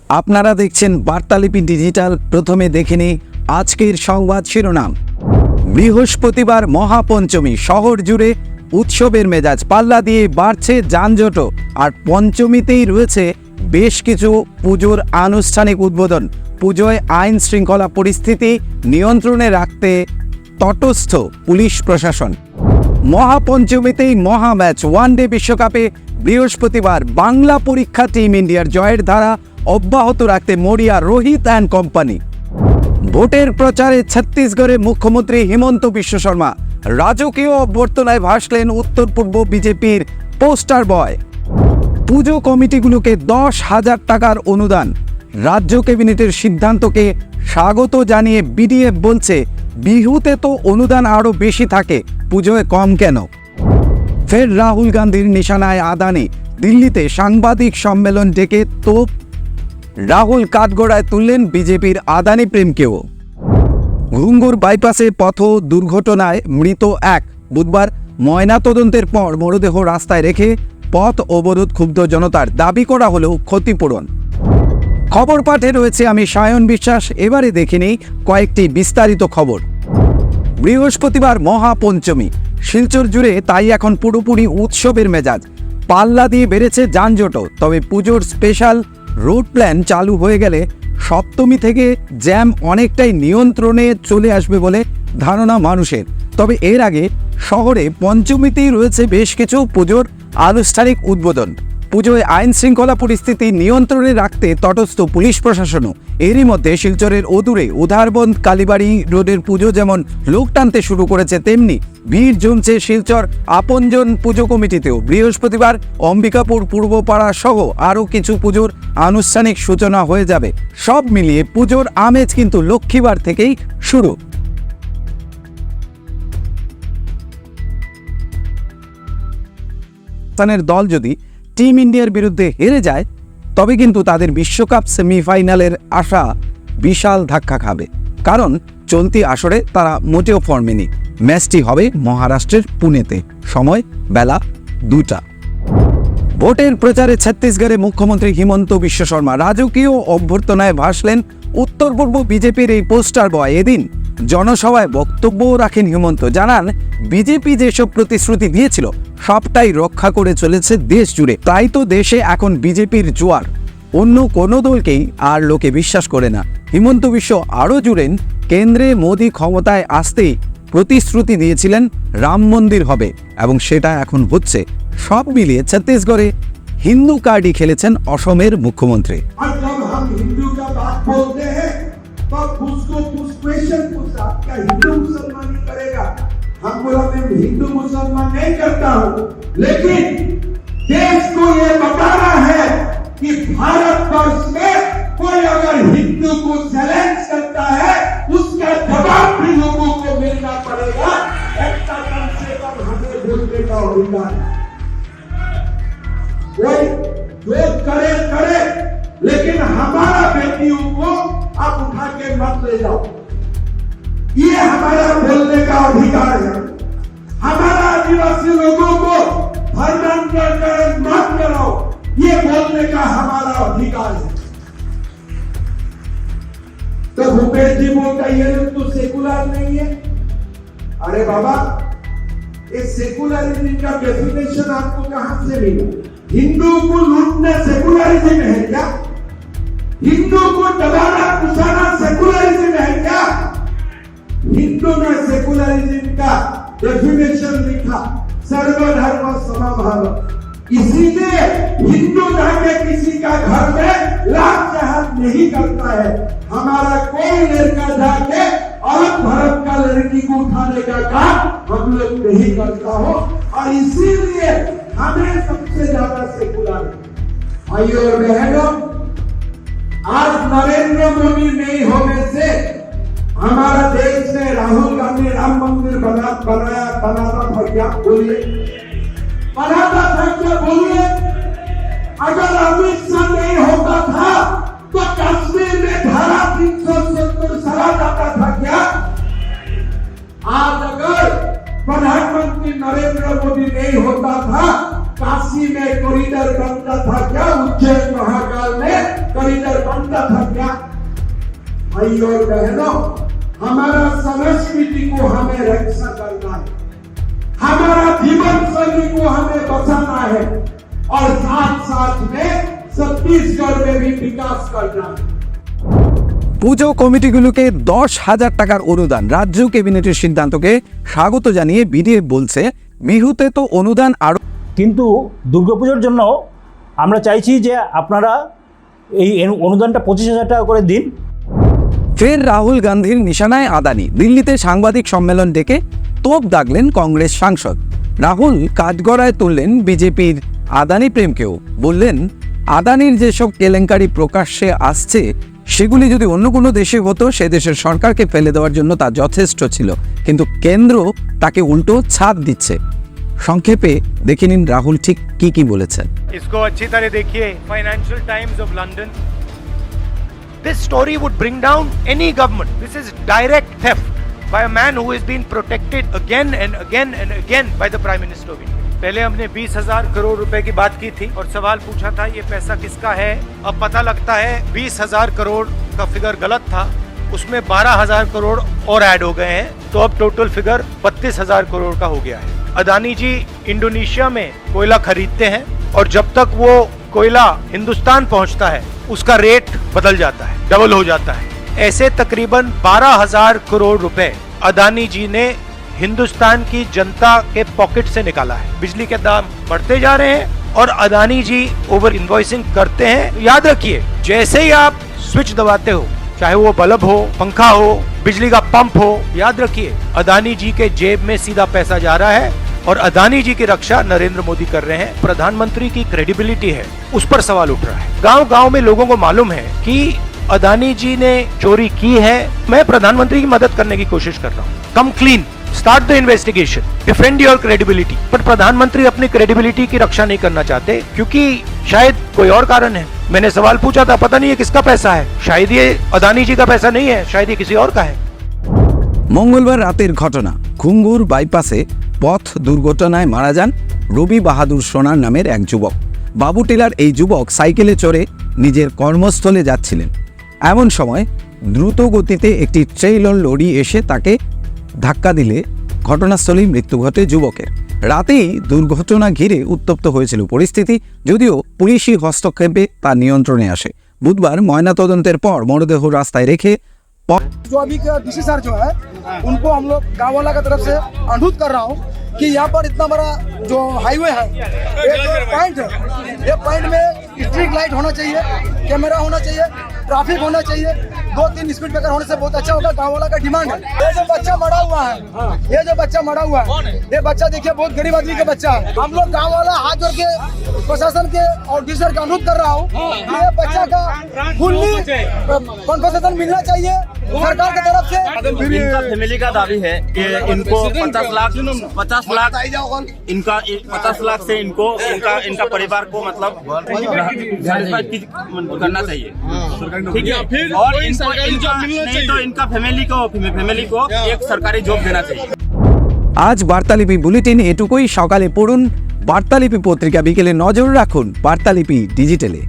আপনারা দেখছেন বার্তালিপি ডিজিটাল। প্রথমে দেখে নিই আজকের সংবাদ শিরোনাম। বৃহস্পতিবার মহাপঞ্চমী, শহর জুড়ে উৎসবের মেজাজ, পাল্লা দিয়ে বাড়ছে যানজটও। আর পঞ্চমীতেই রয়েছে বেশ কিছু পুজোর আনুষ্ঠানিক উদ্বোধন। পুজোয় আইন শৃঙ্খলা পরিস্থিতি নিয়ন্ত্রণে রাখতে তটস্থ পুলিশ প্রশাসন। মহাপঞ্চমীতেই মহা ম্যাচ। ওয়ানডে বিশ্বকাপে বৃহস্পতিবার বাংলা পরীক্ষা টিম ইন্ডিয়ার জয়ের ধারা অব্যাহত রাখতে মরিয়া রোহিত অ্যান্ড কোম্পানি। ভোটের প্রচারে ছত্তিশগড়ে মুখ্যমন্ত্রী হিমন্ত বিশ্ব শর্মা। রাজকীয় অভ্যর্থনায় ভাসলেন উত্তর পূর্ব বিজেপির পোস্টার বয়। পুজো কমিটিগুলোকে 10,000 টাকার অনুদান। রাজ্য ক্যাবিনেটের সিদ্ধান্তকে স্বাগত জানিয়ে বিডিএফ বলছে, বিহুতে তো অনুদান আরও বেশি থাকে, পুজোয় কম কেন? ফের রাহুল গান্ধীর নিশানায় আদানি। দিল্লিতে সাংবাদিক সম্মেলন ডেকে তোপ। রাহুল কাঠগড়ায় তুললেন বিজেপির আদানি প্রেমকেও। ঘুঙ্গুর বাইপাসে পথ দুর্ঘটনায় মৃত এক। বুধবার ময়নাতদন্তের পর মরদেহ রাস্তায় রেখে পথ অবরোধ ক্ষুব্ধ জনতার। দাবি করা হলেও ক্ষতিপূরণ। খবর পাঠে রয়েছে আমি সায়ন বিশ্বাস। এবারে দেখে নেই কয়েকটি বিস্তারিত খবর। বৃহস্পতিবার মহাপঞ্চমী, শিলচর জুড়ে তাই এখন পুরোপুরি উৎসবের মেজাজ। পাল্লা দিয়ে বেড়েছে যানজটও। তবে পুজোর স্পেশাল রুট প্ল্যান চালু হয়ে গেলে সপ্তমী থেকে জ্যাম অনেকটাই নিয়ন্ত্রণে চলে আসবে বলে ধারণা মানুষের। তবে এর আগে শহরে পঞ্চমীতেই রয়েছে বেশ কিছু পুজোর আনুষ্ঠানিক উদ্বোধন। পুজোয় আইন শৃঙ্খলা পরিস্থিতি নিয়ন্ত্রণে রাখতে তটস্থ পুলিশ প্রশাসনও। এরই মধ্যে শিলচরের অদূরে উধারবন্দ কালীবাড়ি রোডের পুজো যেমন লোক টানতে শুরু করেছে, তেমনি ভিড় জমছে শিলচর আপনজন পুজো কমিটিতেও। বৃহস্পতিবার অম্বিকাপুর পূর্বপাড়া সহ আরও কিছু পুজোর আনুষ্ঠানিক সূচনা হয়ে যাবে। সব মিলিয়ে পুজোর আমেজ কিন্তু লক্ষ্মীবার থেকেই শুরু। দল যদি টিম ইন্ডিয়ার বিরুদ্ধে হেরে যায় তবে কিন্তু তাদের বিশ্বকাপ সেমিফাইনালের আশা বিশাল ধাক্কা খাবে। কারণ চলতি আসরে তারা মোটেও ফর্মে নেই। ম্যাচটি হবে মহারাষ্ট্রের পুনেতে, সময় বেলা 2টা। ভোটের প্রচারে ছত্তিশগড়ে মুখ্যমন্ত্রী হিমন্ত বিশ্ব শর্মা। রাজকীয় অভ্যর্থনায় ভাসলেন উত্তর পূর্ব বিজেপির এই পোস্টার বয়। এদিন জনসভায় বক্তব্য রাখেন হিমন্ত। জানান, বিজেপি যেসব প্রতিশ্রুতি দিয়েছিল সবটাই রক্ষা করে চলেছে দেশ জুড়ে। তাই তো দেশে এখন বিজেপির জোয়ার। অন্য কোনো দলকেই আর লোকে বিশ্বাস করে না। হিমন্ত বিশ্ব আরও জুড়েন, কেন্দ্রে মোদি ক্ষমতায় আসতেই প্রতিশ্রুতি দিয়েছিলেন রাম মন্দির হবে, এবং সেটা এখন হচ্ছে। সব মিলিয়ে ছত্তিশগড়ে হিন্দু কার্ডই খেলেছেন অসমের মুখ্যমন্ত্রী। हम बोला मैं हिंदू मुसलमान नहीं करता हूँ, लेकिन देश को ये बताना है कि भारतवर्ष में कोई अगर हिंदू को चैलेंज करता है उसका जवाब भी लोगों को मिलना पड़ेगा। ऐसा कम से कम हमें बोलने का अधिकार है। कोई जो करे करे, लेकिन हमारा बेटियों को आप उठा के मत ले जाओ। ये हमारा बोलने का अधिकार है। हमारा आदिवासी लोगों को धर्मांतरण मत कराओ, ये बोलने का हमारा अधिकार है। तो भूपेश जी बोलता ये लोग तो सेकुलर नहीं है। अरे बाबा, ये सेकुलरिज्म का डेफिनेशन आपको कहां से मिला? हिंदू को लूटना सेकुलरिज्म है क्या? हिंदू को दबाना कुचाना सेकुलरिज्म है क्या? हिंदू ने सेकुलरिज्म का डेफिनेशन लिखा, सर्वधर्म समभाव। इसीलिए हिंदू जाके किसी का घर में लाख जहाज नहीं करता है। हमारा कोई लड़का जाके अलग धर्म का लड़की को उठाने का काम हम लोग नहीं करता हो, और इसीलिए हमें सबसे ज्यादा सेकुलर। भाइयों और बहनों, आज नरेंद्र मोदी नहीं होने से हमारा देश में राहुल गांधी राम मंदिर बनाता था क्या? बोलिए, बनाता था क्या? बोलिए। अगर अमित शाह नहीं होता था तो कश्मीर में धारा 370 चला जाता था क्या? आज अगर प्रधानमंत्री नरेंद्र मोदी नहीं होता था, काशी में कॉरिडोर बनता था क्या? उज्जैन महाकाल में कॉरिडोर बनता था क्या? भाई और बहनों, हमारा संस्कृति को हमें रक्षा करना है, हमारा जीवन शैली को हमें बचाना है और साथ साथ में छत्तीसगढ़ में भी विकास करना है। পুজো কমিটিগুলোকে 10,000 টাকার অনুদান রাজ্য ক্যাবিনেটের সিদ্ধান্তকে স্বাগত জানিয়ে বিডিএফ বলছে বিহুতে তো অনুদান আরো। কিন্তু দুর্গাপুজোর জন্য আমরা চাইছি যে আপনারা এই অনুদানটা 25,000 টাকা করে দিন। ফের রাহুল গান্ধীর নিশানায় আদানি, দিল্লিতে সাংবাদিক সম্মেলন ডেকে তোপ দাগলেন কংগ্রেস সাংসদ রাহুল। কাঠগড়ায় তুললেন বিজেপির আদানি প্রেমকেও, বললেন আদানির যেসব কেলেঙ্কারি প্রকাশ্যে আসছে সেগুলি যদি অন্য কোনো দেশে হতো সে দেশের সরকারকে ফেলে দেওয়ার জন্য তা যথেষ্ট ছিল, কিন্তু কেন্দ্র তাকে উল্টো ছাদ দিচ্ছে। সংক্ষেপে দেখে নিন রাহুল ঠিক কি বলেছেন। इसको अच्छी तरह देखिए, financial times of London. This story would bring down any government. This is direct theft by a man who has been protected again and again and again by the Prime Minister of India. पहले हमने 20,000 करोड़ रुपए की बात की थी और सवाल पूछा था ये पैसा किसका है। अब पता लगता है 20,000 करोड़ का फिगर गलत था, उसमें 12,000 करोड़ और ऐड हो गए हैं, तो अब टोटल फिगर 32,000 करोड़ का हो गया है। अदानी जी इंडोनेशिया में कोयला खरीदते हैं और जब तक वो कोयला हिंदुस्तान पहुंचता है उसका रेट बदल जाता है, डबल हो जाता है। ऐसे तकरीबन 12,000 करोड़ रुपए अदानी जी ने हिंदुस्तान की जनता के पॉकेट से निकाला है। बिजली के दाम बढ़ते जा रहे हैं और अदानी जी ओवर इन्वॉइसिंग करते हैं। याद रखिए, जैसे ही आप स्विच दबाते हो, चाहे वो बल्ब हो, पंखा हो, बिजली का पंप हो, याद रखिए अदानी जी के जेब में सीधा पैसा जा रहा है और अदानी जी की रक्षा नरेंद्र मोदी कर रहे हैं। प्रधानमंत्री की क्रेडिबिलिटी है, उस पर सवाल उठ रहा है। गांव-गांव में लोगों को मालूम है कि अदानी जी ने चोरी की है। मैं प्रधानमंत्री की मदद करने की कोशिश कर रहा हूँ। कम clean, start the investigation, defend your credibility. पर प्रधानमंत्री अपनी क्रेडिबिलिटी की रक्षा नहीं करना चाहते क्योंकि शायद कोई और कारण है। मैंने सवाल पूछा था, पता नहीं ये किसका पैसा है, शायद ये अदानी जी का पैसा नहीं है, शायद ये किसी और का है। মঙ্গলবার রাতের ঘটনা, ঘুঙ্গুর বাইপাসে পথ দুর্ঘটনায় মারা যান রবি বাহাদুর সোনার নামের এক যুবক। বাবু টেলার এই যুবক সাইকেলে চড়ে নিজের কর্মস্থলে যাচ্ছিলেন। এমন সময় দ্রুত গতিতে একটি ট্রেইলার লরি এসে তাকে ধাক্কা দিলে ঘটনাস্থলেই মৃত্যু ঘটে যুবকের। রাতেই দুর্ঘটনা ঘিরে উত্তপ্ত হয়েছিল পরিস্থিতি, যদিও পুলিশি হস্তক্ষেপে তা নিয়ন্ত্রণে আসে। বুধবার ময়নাতদন্তের পর মরদেহ রাস্তায় রেখে जो अभी का डीसी सर जो है उनको हम लोग गाँव वाला की तरफ से अनुरोध कर रहा हूँ कि यहाँ पर इतना बड़ा जो हाईवे है, एक पॉइंट है, ये पॉइंट में स्ट्रीट लाइट होना चाहिए, कैमरा होना चाहिए, ट्रैफिक होना चाहिए, 2-3 स्पीड ब्रेकर होने से बहुत अच्छा होगा। गाँव वाला का डिमांड है। ये जो बच्चा मरा हुआ है, ये जो बच्चा मरा हुआ है, ये बच्चा देखिए बहुत गरीब आदमी का बच्चा है। हम लोग गाँव वाला हाथ जोड़ के प्रशासन के और डीसर का अनुरोध कर रहा हूँ कि ये बच्चा का फुल्ली कॉन्फर्सेशन मिलना चाहिए सरकार की तरफ से। इनका फैमिली का दावी है कि इनको 50 लाख इनका 50 लाख से इनको इनका परिवार को मतलब करना चाहिए, ठीक है। और इनको नहीं तो इनका फैमिली को एक सरकारी जॉब देना चाहिए। আজ বার্তালিপি বুলেটিন এটুকুই। সকালে পড়ুন বার্তালিপি পত্রিকা, বিকেলে নজর রাখুন বার্তালিপি ডিজিটালে।